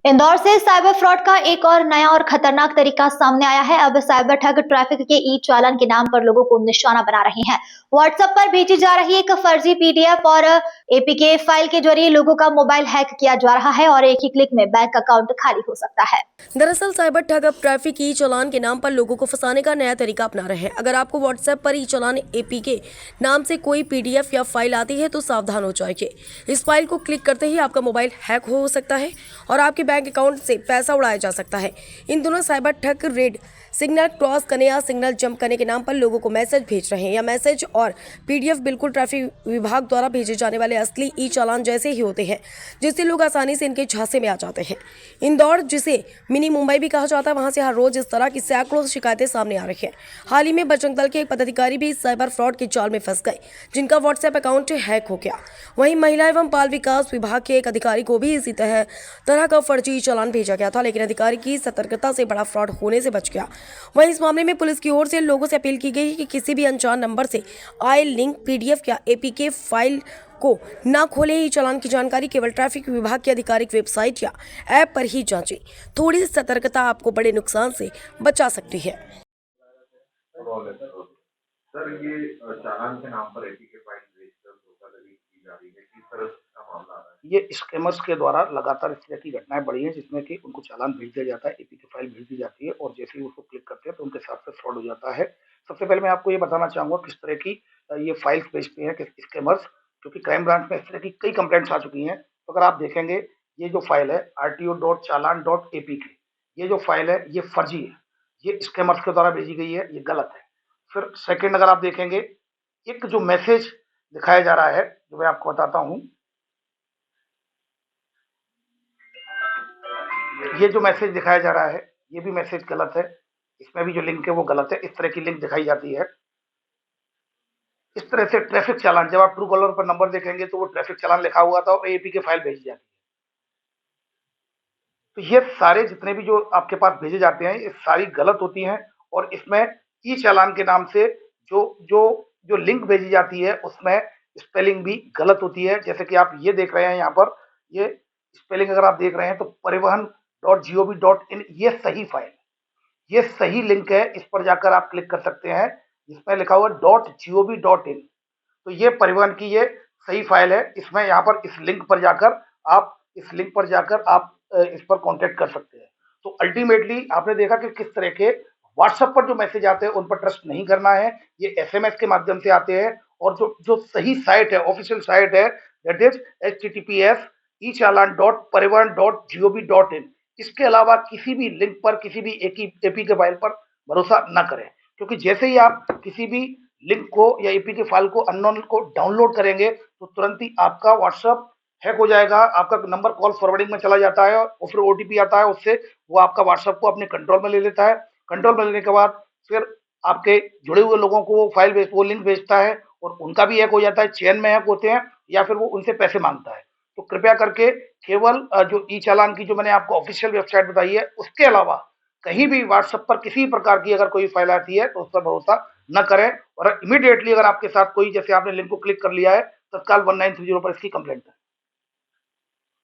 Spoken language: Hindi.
इंदौर से साइबर फ्रॉड का एक और नया और खतरनाक तरीका सामने आया है। अब साइबर ठग ट्रैफिक के ई चालान के नाम पर लोगों को निशाना बना रहे हैं। व्हाट्सएप पर भेजी जा रही एक फर्जी पीडीएफ और एपीके फाइल के जरिए लोगों का मोबाइल हैक किया जा रहा है और एक ही क्लिक में बैंक अकाउंट खाली हो सकता है। दरअसल साइबर ठग अब ट्रैफिक ई चालान के नाम पर लोगों को फंसाने का नया तरीका अपना रहे हैं। अगर आपको व्हाट्सएप पर ई चालान एपीके नाम से कोई पीडीएफ या फाइल आती है तो सावधान हो जाइए। इस फाइल को क्लिक करते ही आपका मोबाइल हैक हो सकता है और आपके बैंक अकाउंट से पैसा उड़ाया जा सकता है। इन दोनों साइबर ठग रेड सिग्नल क्रॉस करने या सिग्नल जंप करने के नाम पर लोगों को मैसेज भेज रहे हैं। या मैसेज और पीडीएफ बिल्कुल ट्रैफिक विभाग द्वारा भेजे जाने वाले असली ई चालान जैसे ही होते हैं, जिससे लोग आसानी से इनके झांसे में आ जाते हैं। इंदौर, जिसे मिनी मुंबई भी कहा जाता है, वहां से हर रोज इस तरह की सैकड़ों शिकायतें सामने आ रही हैं। हाल ही में बजरंग दल के एक पदाधिकारी भी साइबर फ्रॉड के जाल में फंस गए, जिनका व्हाट्सएप अकाउंट हैक हो गया। वहीं महिला एवं बाल विकास विभाग के एक अधिकारी को भी इसी तरह का फर्जी चालान भेजा गया था, लेकिन अधिकारी की सतर्कता से बड़ा फ्रॉड होने से बच गया। वहीं इस मामले में पुलिस की ओर से लोगों से अपील की गई कि किसी भी अनजान नंबर से आए लिंक, पीडीएफ या एपीके फाइल को ना खोले। ही चालान की जानकारी केवल ट्रैफिक विभाग की आधिकारिक वेबसाइट या ऐप पर ही जांचें। थोड़ी सी सतर्कता आपको बड़े नुकसान से बचा सकती है। सर, ये चालान के नाम पर एपीके फाइल भेजकर धोखाधड़ी की जा रही है, किस तरह का मामला आ रहा है? ये स्कैमर्स के द्वारा लगातार इस तरह की घटनाएं बढ़ी हैं, जिसमें कि उनको चालान भेज दिया जाता है, एपीके फाइल भेज दी जाती है और जैसे ही उसको क्लिक करते हैं तो उनके साथ से फ्रॉड हो जाता है। सबसे पहले मैं आपको ये बताना चाहूँगा किस तरह की ये फाइल्स भेजते हैं स्कैमर्स, क्योंकि क्राइम ब्रांच में इस तरह की कई कंप्लेंट्स आ चुकी हैं। तो अगर आप देखेंगे, ये जो फाइल है rto.chalan.apk, ये जो फाइल है ये फर्जी है, ये स्कैमर्स के द्वारा भेजी गई है, ये गलत है। फिर सेकंड अगर आप देखेंगे, एक जो मैसेज दिखाया जा रहा है, जो मैं आपको बताता हूँ, ये जो मैसेज दिखाया जा रहा है ये भी मैसेज गलत है। इसमें भी जो लिंक है वो गलत है। इस तरह की लिंक दिखाई जाती है। इस तरह से ट्रैफिक चालान, जब आप ट्रू कॉलर पर नंबर देखेंगे तो वो ट्रैफिक चालान लिखा हुआ था और एपीके फाइल भेजी जाती है। तो ये सारे जितने भी जो आपके पास भेजे जाते हैं ये सारी गलत होती हैं और इसमें ई चालान के नाम से जो जो जो लिंक भेजी जाती है उसमें स्पेलिंग भी गलत होती है। जैसे कि आप ये देख रहे हैं यहाँ पर, ये स्पेलिंग अगर आप देख रहे हैं तो परिवहन.gov.in, ये सही फाइल, ये सही लिंक है। इस पर जाकर आप क्लिक कर सकते हैं, जिसमें लिखा हुआ .gov.in। तो ये परिवहन की ये सही फाइल है। इसमें यहाँ पर इस लिंक पर जाकर आप इस पर कांटेक्ट कर सकते हैं। तो अल्टीमेटली आपने देखा कि किस तरह के व्हाट्सएप पर जो मैसेज आते हैं उन पर ट्रस्ट नहीं करना है। ये एसएमएस के माध्यम से आते हैं और जो सही साइट है, ऑफिशियल साइट है, दैट इज https://echallan.parivahan.gov.in। इसके अलावा किसी भी लिंक पर, किसी भी एपीके फाइल पर भरोसा न करें, क्योंकि जैसे ही आप किसी भी लिंक को या एपीके फाइल को, अननोन को डाउनलोड करेंगे तो तुरंत ही आपका व्हाट्सएप हैक हो जाएगा। आपका नंबर कॉल फॉरवर्डिंग में चला जाता है और फिर ओटीपी आता है, उससे वो आपका व्हाट्सएप को अपने कंट्रोल में ले लेता है। कंट्रोल में लेने के बाद फिर आपके जुड़े हुए लोगों को वो लिंक भेजता है और उनका भी हैक हो जाता है, चेन में हैक होते हैं या फिर वो उनसे पैसे मांगता है। तो कृपया करके केवल जो ई चालान की जो मैंने आपको ऑफिशियल वेबसाइट बताई है, उसके अलावा कहीं भी व्हाट्सएप पर किसी प्रकार की अगर कोई फाइल आती है तो उस पर भरोसा न करें और इमीडिएटली अगर आपके साथ कोई, जैसे आपने लिंक को क्लिक कर लिया है, तत्काल 1930 पर इसकी कंप्लेंट करें।